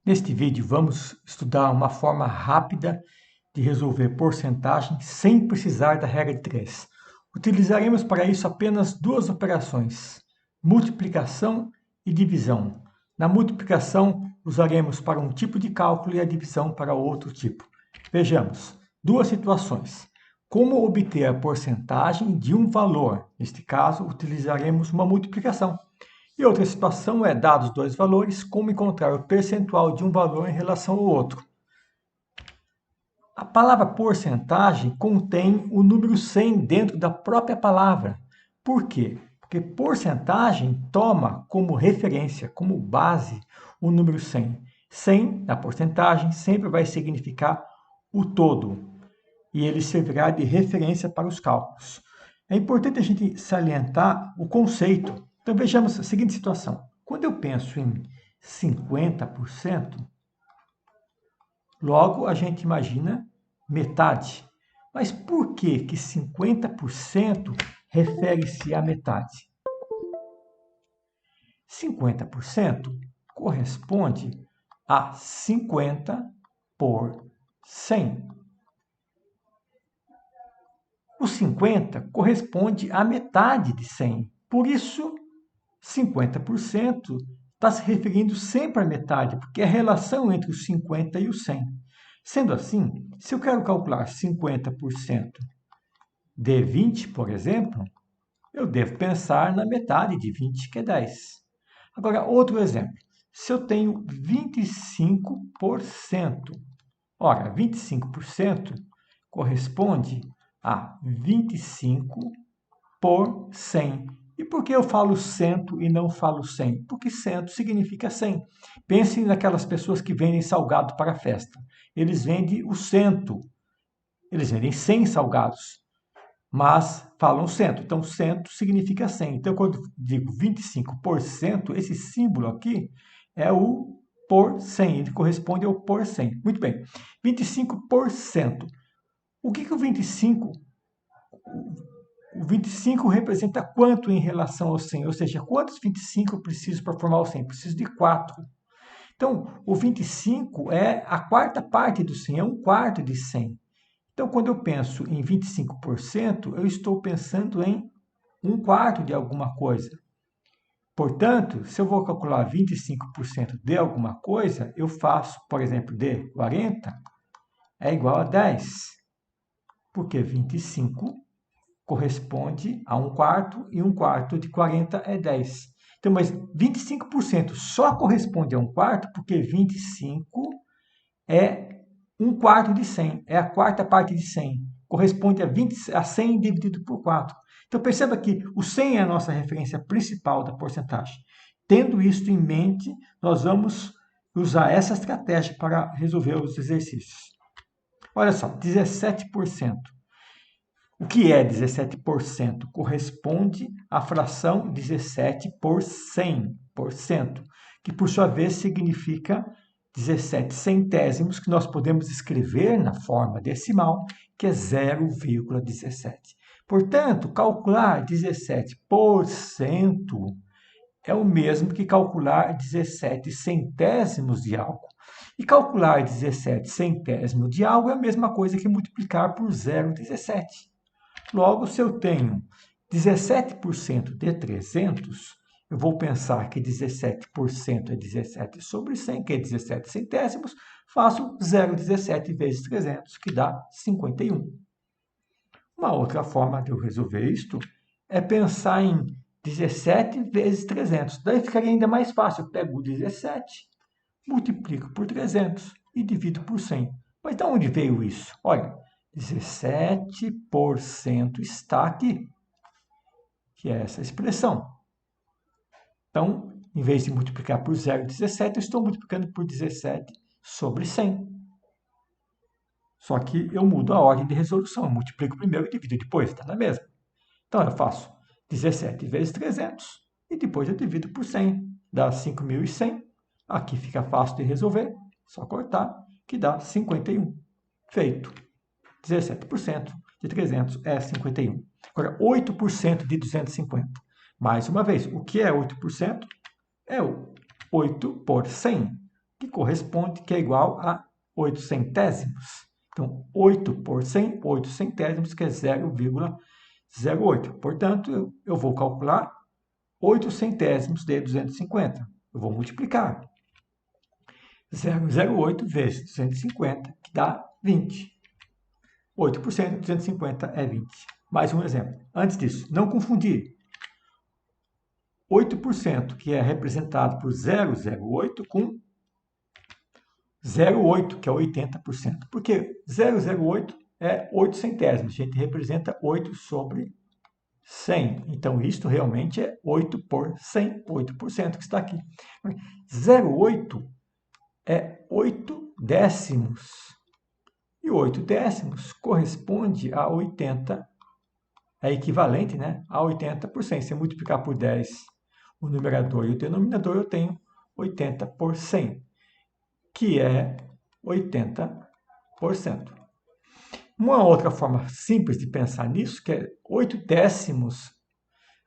Neste vídeo, vamos estudar uma forma rápida de resolver porcentagem sem precisar da regra de 3. Utilizaremos para isso apenas duas operações, multiplicação e divisão. Na multiplicação, usaremos para um tipo de cálculo e a divisão para outro tipo. Vejamos, duas situações. Como obter a porcentagem de um valor? Neste caso, utilizaremos uma multiplicação. E outra situação é, dados dois valores, como encontrar o percentual de um valor em relação ao outro. A palavra porcentagem contém o número 100 dentro da própria palavra. Por quê? Porque porcentagem toma como referência, como base, o número 100. 100, na porcentagem, sempre vai significar o todo. E ele servirá de referência para os cálculos. É importante a gente salientar o conceito. Então vejamos a seguinte situação. Quando eu penso em 50%, logo a gente imagina metade. Mas por que 50% refere-se à metade? 50% corresponde a 50 por 100. O 50 corresponde à metade de 100. Por isso, 50% está se referindo sempre à metade, porque é a relação entre o 50 e o 100. Sendo assim, se eu quero calcular 50% de 20, por exemplo, eu devo pensar na metade de 20, que é 10. Agora, outro exemplo. Se eu tenho 25%, ora, 25% corresponde a 25 por 100. E por que eu falo cento e não falo 100? Porque cento significa 100. Pensem naquelas pessoas que vendem salgado para a festa. Eles vendem o cento. Eles vendem 100 salgados, mas falam cento. Então, cento significa 100. Então, quando digo 25%, esse símbolo aqui é o por 100. Ele corresponde ao por 100. Muito bem. 25%. O que o 25%? O 25 representa quanto em relação ao 100? Ou seja, quantos 25 eu preciso para formar o 100? Preciso de 4. Então, o 25 é a quarta parte do 100, é um quarto de 100. Então, quando eu penso em 25%, eu estou pensando em um quarto de alguma coisa. Portanto, se eu vou calcular 25% de alguma coisa, eu faço, por exemplo, de 40 é igual a 10. Porque 25 corresponde a um quarto, e um quarto de 40 é 10. Então, mas 25% só corresponde a um quarto, porque 25 é um quarto de 100, é a quarta parte de 100. Corresponde a 100 dividido por 4. Então, perceba que o 100 é a nossa referência principal da porcentagem. Tendo isso em mente, nós vamos usar essa estratégia para resolver os exercícios. Olha só, 17%. O que é 17%? Corresponde à fração 17 por 100%, que por sua vez significa 17 centésimos, que nós podemos escrever na forma decimal, que é 0,17. Portanto, calcular 17% é o mesmo que calcular 17 centésimos de algo. E calcular 17 centésimos de algo é a mesma coisa que multiplicar por 0,17. Logo, se eu tenho 17% de 300, eu vou pensar que 17% é 17 sobre 100, que é 17 centésimos, faço 0,17 vezes 300, que dá 51. Uma outra forma de eu resolver isto é pensar em 17 vezes 300. Daí ficaria ainda mais fácil. Eu pego o 17, multiplico por 300 e divido por 100. Mas de onde veio isso? Olha, 17% está aqui, que é essa expressão. Então, em vez de multiplicar por 0,17, eu estou multiplicando por 17 sobre 100. Só que eu mudo a ordem de resolução. Eu multiplico primeiro e divido depois, está na mesma. Então, eu faço 17 vezes 300 e depois eu divido por 100. Dá 5.100. Aqui fica fácil de resolver, só cortar, que dá 51. Feito. 17% de 300 é 51. Agora, 8% de 250. Mais uma vez, o que é 8%? É o 8 por 100, que que é igual a 8 centésimos. Então, 8 por 100, 8 centésimos, que é 0,08. Portanto, eu vou calcular 8 centésimos de 250. Eu vou multiplicar. 0,08 vezes 250, que dá 20. 8% de 250 é 20. Mais um exemplo. Antes disso, não confundir 8%, que é representado por 0,08, com 0,8, que é 80%. Porque 0,08 é 8 centésimos. A gente representa 8 sobre 100. Então, isto realmente é 8 por 100, 8% que está aqui. 0,8 é 8 décimos. E 8 décimos corresponde a 80, é equivalente, né, a 80%. Se eu multiplicar por 10 o numerador e o denominador, eu tenho 80 por 100, que é 80%. Uma outra forma simples de pensar nisso, que é 8 décimos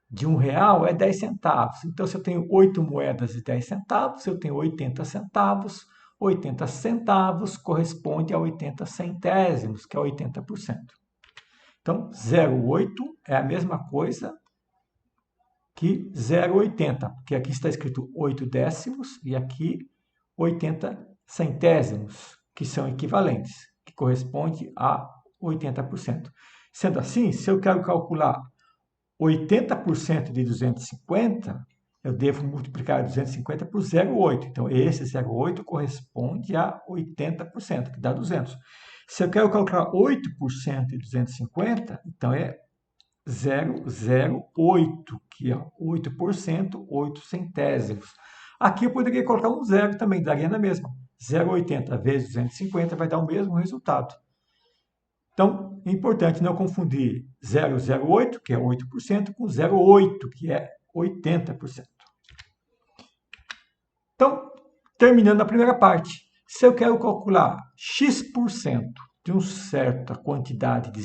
de R$1 é 10 centavos. Então, se eu tenho 8 moedas de 10 centavos, eu tenho 80 centavos. 80 centavos corresponde a 80 centésimos, que é 80%. Então, 0,8 é a mesma coisa que 0,80, porque aqui está escrito 8 décimos e aqui 80 centésimos, que são equivalentes, que corresponde a 80%. Sendo assim, se eu quero calcular 80% de 250, eu devo multiplicar 250 por 0,8. Então, esse 0,8 corresponde a 80%, que dá 200. Se eu quero calcular 8% de 250, então é 0,08, que é 8%, 8 centésimos. Aqui eu poderia colocar um zero também, daria na mesma. 0,80 vezes 250 vai dar o mesmo resultado. Então, é importante não confundir 0,08, que é 8%, com 0,8, que é 80%. Então, terminando a primeira parte, se eu quero calcular x% de uma certa quantidade de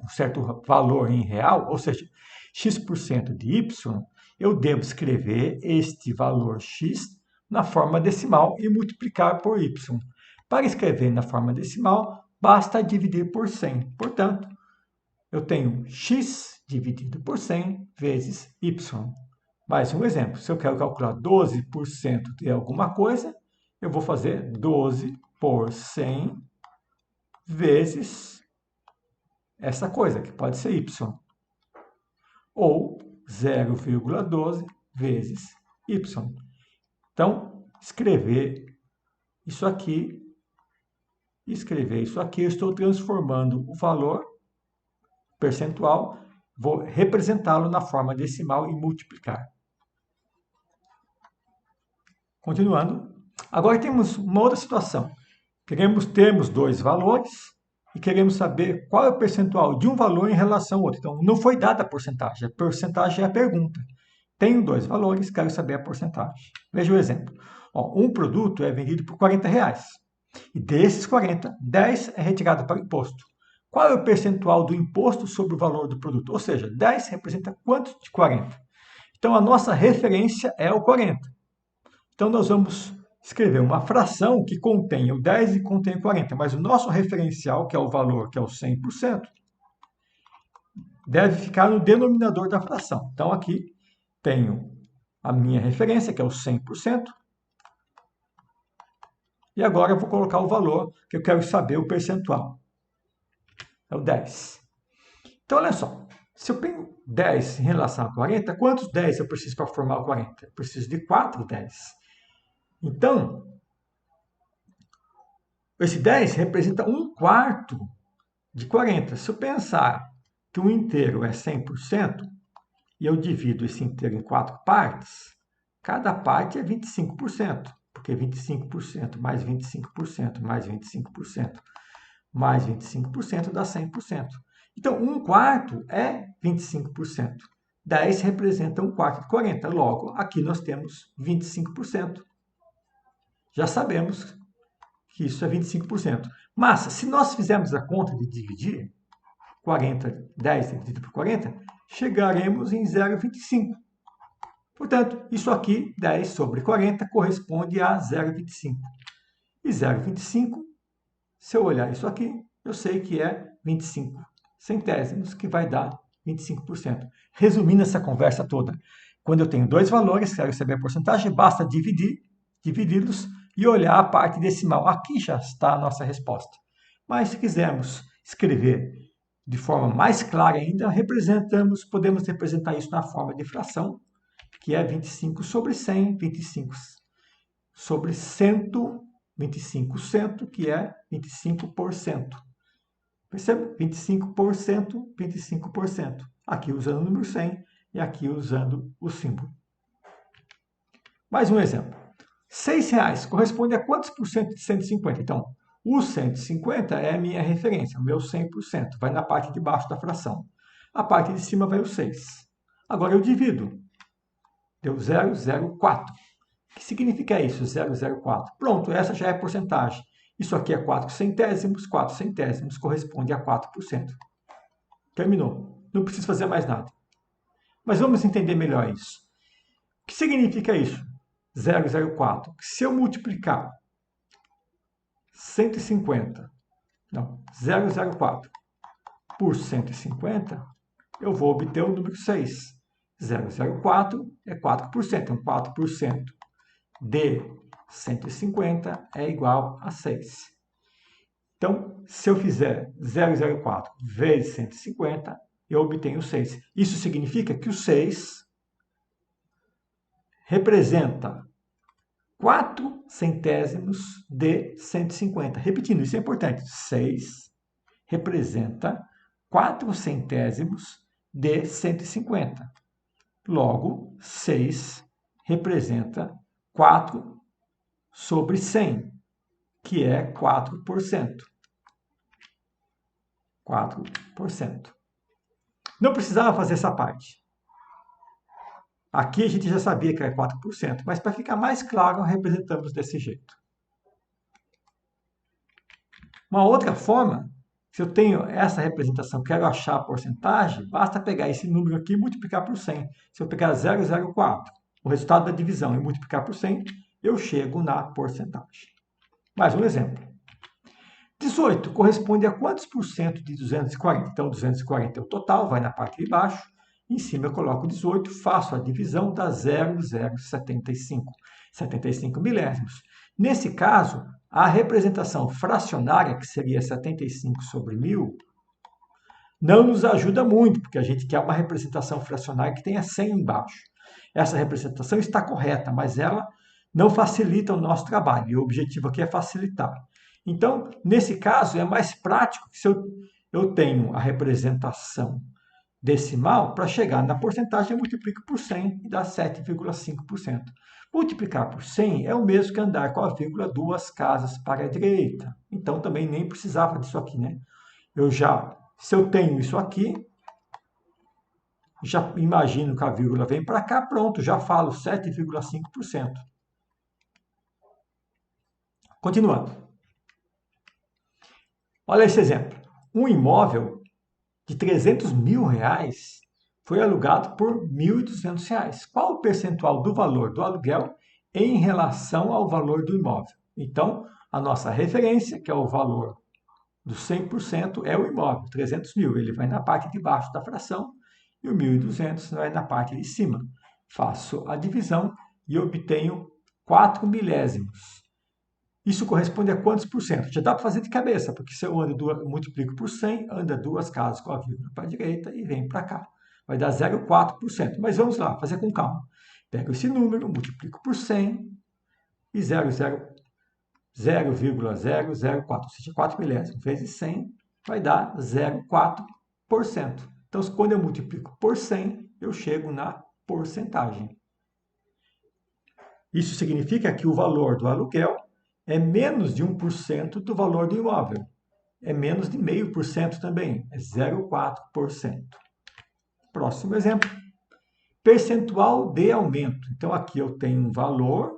um certo valor em real, ou seja, x% de y, eu devo escrever este valor x na forma decimal e multiplicar por y. Para escrever na forma decimal, basta dividir por 100. Portanto, eu tenho x dividido por 100 vezes y. Mais um exemplo. Se eu quero calcular 12% de alguma coisa, eu vou fazer 12 por 100 vezes essa coisa, que pode ser y. Ou 0,12 vezes y. Então, escrever isso aqui, eu estou transformando o valor percentual, vou representá-lo na forma decimal e multiplicar. Continuando, agora temos uma outra situação. Temos dois valores e queremos saber qual é o percentual de um valor em relação ao outro. Então, não foi dada a porcentagem é a pergunta. Tenho dois valores, quero saber a porcentagem. Veja o exemplo. Um produto é vendido por R$40. E desses 40, 10 é retirado para o imposto. Qual é o percentual do imposto sobre o valor do produto? Ou seja, 10 representa quanto de 40? Então, a nossa referência é o 40. Então, nós vamos escrever uma fração que contém o 10 e contém o 40, mas o nosso referencial, que é o valor, que é o 100%, deve ficar no denominador da fração. Então, aqui tenho a minha referência, que é o 100%, e agora eu vou colocar o valor, que eu quero saber o percentual. É o 10. Então, olha só. Se eu tenho 10 em relação a 40, quantos 10 eu preciso para formar o 40? Eu preciso de 4 10. Então, esse 10 representa 1/4 de 40. Se eu pensar que um inteiro é 100% e eu divido esse inteiro em 4 partes, cada parte é 25%, porque 25% mais 25% mais 25% mais 25% dá 100%. Então, 1/4 é 25%. 10 representa 1/4 de 40. Logo, aqui nós temos 25%. Já sabemos que isso é 25%. Mas, se nós fizermos a conta de dividir 10 dividido por 40, chegaremos em 0,25. Portanto, isso aqui, 10 sobre 40, corresponde a 0,25. E 0,25, se eu olhar isso aqui, eu sei que é 25 centésimos, que vai dar 25%. Resumindo essa conversa toda, quando eu tenho dois valores, quero saber a porcentagem, basta dividi-los e olhar a parte decimal. Aqui já está a nossa resposta. Mas se quisermos escrever de forma mais clara ainda, podemos representar isso na forma de fração, que é 25 sobre 100, 25 sobre 100, 25%, que é 25%. Percebe? 25%, 25%. Aqui usando o número 100 e aqui usando o símbolo. Mais um exemplo. R$6 corresponde a quantos por cento de 150? Então, o 150 é a minha referência, o meu 100%. Vai na parte de baixo da fração. A parte de cima vai o 6. Agora eu divido. Deu 0,04. O que significa isso, 0,04? Pronto, essa já é a porcentagem. Isso aqui é 4 centésimos corresponde a 4%. Terminou. Não preciso fazer mais nada. Mas vamos entender melhor isso. O que significa isso? 0,04. Se eu multiplicar 0,04 por 150, eu vou obter o número 6. 0,04 é 4%. Então, 4% de 150 é igual a 6. Então, se eu fizer 0,04 vezes 150, eu obtenho 6. Isso significa que o 6 representa 4 centésimos de 150. Repetindo, isso é importante. 6 representa 4 centésimos de 150. Logo, 6 representa 4 sobre 100, que é 4%. 4%. Não precisava fazer essa parte. Aqui a gente já sabia que era 4%, mas para ficar mais claro, representamos desse jeito. Uma outra forma, se eu tenho essa representação, quero achar a porcentagem, basta pegar esse número aqui e multiplicar por 100. Se eu pegar 0,04, o resultado da divisão, e multiplicar por 100, eu chego na porcentagem. Mais um exemplo. 18 corresponde a quantos por cento de 240? Então, 240 é o total, vai na parte de baixo. Em cima eu coloco 18, faço a divisão, dá 0,075. 75 milésimos. Nesse caso, a representação fracionária, que seria 75 sobre 1000, não nos ajuda muito, porque a gente quer uma representação fracionária que tenha 100 embaixo. Essa representação está correta, mas ela não facilita o nosso trabalho, e o objetivo aqui é facilitar. Então, nesse caso, é mais prático que se eu tenho a representação decimal, para chegar na porcentagem, eu multiplico por 100 e dá 7,5%. Multiplicar por 100 é o mesmo que andar com a vírgula 2 casas para a direita. Então, também nem precisava disso aqui, né? Se eu tenho isso aqui, já imagino que a vírgula vem para cá, pronto, já falo 7,5%. Continuando. Olha esse exemplo. Um imóvel de R$300 mil foi alugado por R$1.200. Qual o percentual do valor do aluguel em relação ao valor do imóvel? Então, a nossa referência, que é o valor do 100%, é o imóvel, 300 mil. Ele vai na parte de baixo da fração e o 1.200 vai na parte de cima. Faço a divisão e obtenho 4 milésimos. Isso corresponde a quantos por cento? Já dá para fazer de cabeça, porque se eu multiplico por 100, anda 2 casas com a vírgula para a direita e vem para cá. Vai dar 0,4%. Mas vamos lá, fazer com calma. Pego esse número, multiplico por 100 e 0,004, ou seja, 4 milésimos vezes 100, vai dar 0,4%. Então, quando eu multiplico por 100, eu chego na porcentagem. Isso significa que o valor do aluguel é menos de 1% do valor do imóvel. É menos de 0,5% também, é 0,4%. Próximo exemplo. Percentual de aumento. Então, aqui eu tenho um valor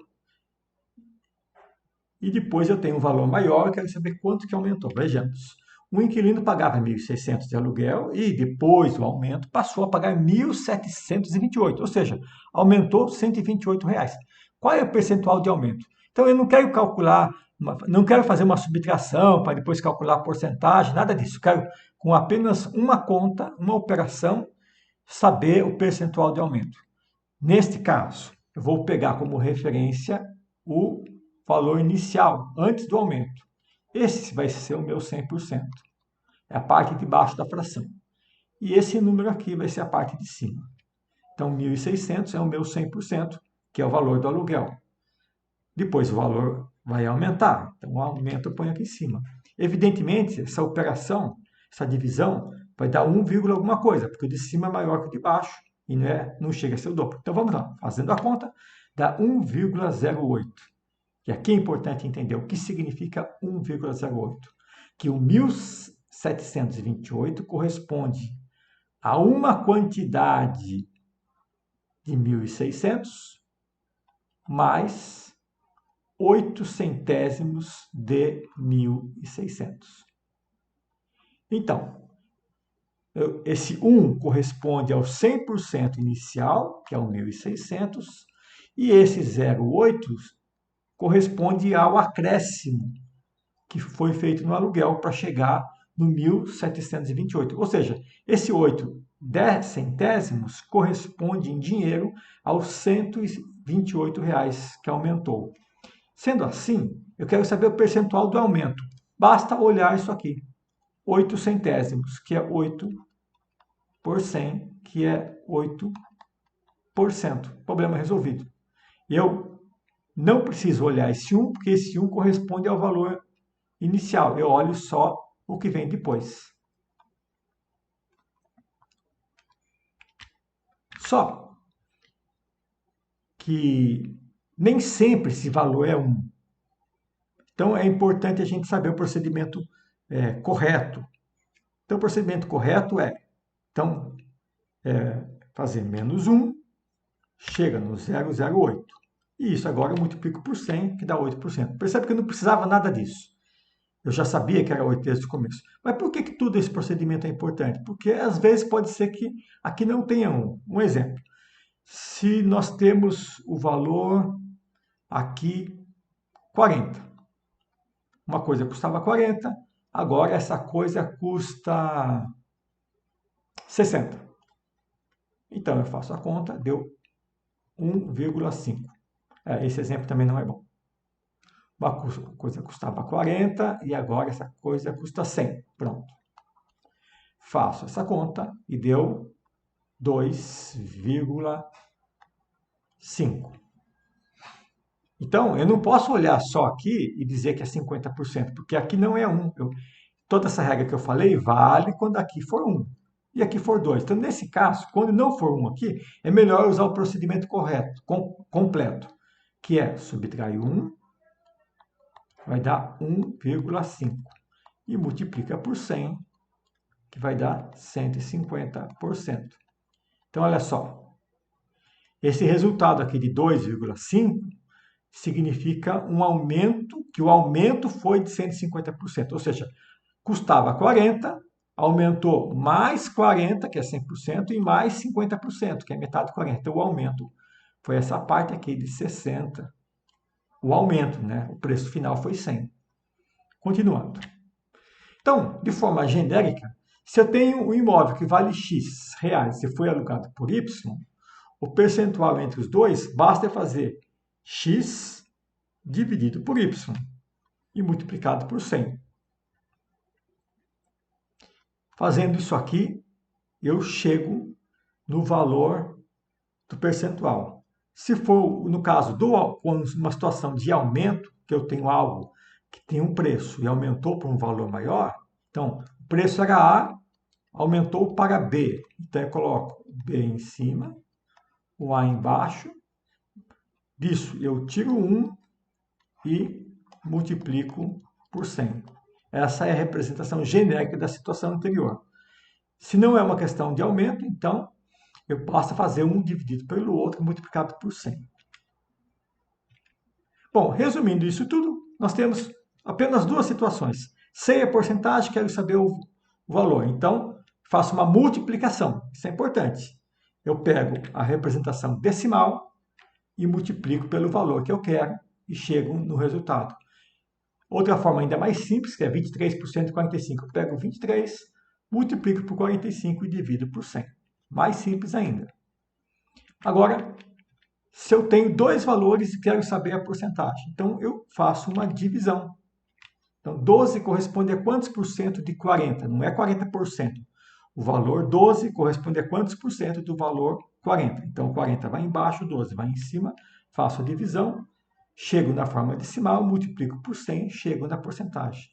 e depois eu tenho um valor maior, eu quero saber quanto que aumentou. Vejamos. o inquilino pagava 1.600 de aluguel e depois do aumento passou a pagar 1.728, ou seja, aumentou R$ 128. Qual é o percentual de aumento? Então eu não quero calcular, não quero fazer uma subtração para depois calcular a porcentagem, nada disso. Quero com apenas uma conta, uma operação, saber o percentual de aumento. Neste caso, eu vou pegar como referência o valor inicial, antes do aumento. Esse vai ser o meu 100%. É a parte de baixo da fração. E esse número aqui vai ser a parte de cima. Então, 1.600 é o meu 100%, que é o valor do aluguel. Depois o valor vai aumentar. Então, o aumento eu ponho aqui em cima. Evidentemente, essa operação, essa divisão, vai dar 1, alguma coisa, porque o de cima é maior que o de baixo e não chega a ser o dobro. Então, vamos lá. Fazendo a conta, dá 1,08. E aqui é importante entender o que significa 1,08. Que o 1.728 corresponde a uma quantidade de 1.600 mais 8 centésimos de 1.600. Então, esse 1 corresponde ao 100% inicial, que é o 1.600, e esse 0,8 corresponde ao acréscimo que foi feito no aluguel para chegar no 1.728. Ou seja, esse 8 centésimos corresponde em dinheiro aos R$ 128 que aumentou. Sendo assim, eu quero saber o percentual do aumento. Basta olhar isso aqui. 8 centésimos, que é 8 por 100, que é 8%. Problema resolvido. Eu não preciso olhar esse 1, porque esse 1 corresponde ao valor inicial. Eu olho só o que vem depois. Só que nem sempre esse valor é 1. Então, é importante a gente saber o procedimento correto. Então, o procedimento correto então, fazer menos 1, chega no 0,08. E isso agora eu multiplico por 100, que dá 8%. Percebe que eu não precisava nada disso. Eu já sabia que era 8 desde o começo. Mas por que todo esse procedimento é importante? Porque às vezes pode ser que aqui não tenha 1. Um exemplo. Se nós temos o valor aqui 40. Uma coisa custava 40, agora essa coisa custa 60. Então eu faço a conta, deu 1,5. Esse exemplo também não é bom. Uma coisa custava 40 e agora essa coisa custa 100. Pronto. Faço essa conta e deu 2,5. Então, eu não posso olhar só aqui e dizer que é 50%, porque aqui não é 1. Toda essa regra que eu falei vale quando aqui for 1 e aqui for 2. Então, nesse caso, quando não for 1 aqui, é melhor usar o procedimento correto, completo, que é subtrair 1, vai dar 1,5. E multiplica por 100, que vai dar 150%. Então, olha só. Esse resultado aqui de 2,5 significa um aumento, que o aumento foi de 150%. Ou seja, custava 40, aumentou mais 40, que é 100%, e mais 50%, que é metade de 40. Então, o aumento foi essa parte aqui de 60. O aumento, né? O preço final foi 100. Continuando. Então, de forma genérica, se eu tenho um imóvel que vale X reais e foi alugado por Y, o percentual entre os dois basta fazer X dividido por Y e multiplicado por 100. Fazendo isso aqui, eu chego no valor do percentual. Se for, no caso, uma situação de aumento, que eu tenho algo que tem um preço e aumentou para um valor maior, então, o preço era A, aumentou para B. Então, eu coloco B em cima, o A embaixo. Disso, eu tiro 1 e multiplico por 100. Essa é a representação genérica da situação anterior. Se não é uma questão de aumento, então eu passo a fazer 1 dividido pelo outro multiplicado por 100. Bom, resumindo isso tudo, nós temos apenas duas situações. Sei a porcentagem, quero saber o valor. Então, faço uma multiplicação. Isso é importante. Eu pego a representação decimal e multiplico pelo valor que eu quero e chego no resultado. Outra forma ainda mais simples, que é 23% de 45. Eu pego 23, multiplico por 45 e divido por 100. Mais simples ainda. Agora, se eu tenho dois valores e quero saber a porcentagem, então eu faço uma divisão. Então, 12 corresponde a quantos por cento de 40? Não é 40%. O valor 12 corresponde a quantos por cento do valor 40? Então, 40 vai embaixo, 12 vai em cima, faço a divisão, chego na forma decimal, multiplico por 100, chego na porcentagem.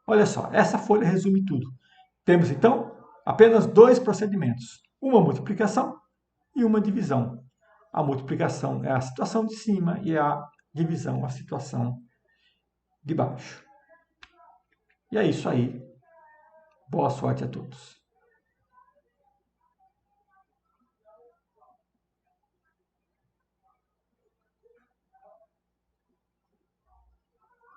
Olha só, essa folha resume tudo. Temos, então, apenas dois procedimentos. Uma multiplicação e uma divisão. A multiplicação é a situação de cima e a divisão a situação de baixo. E é isso aí. Boa sorte a todos.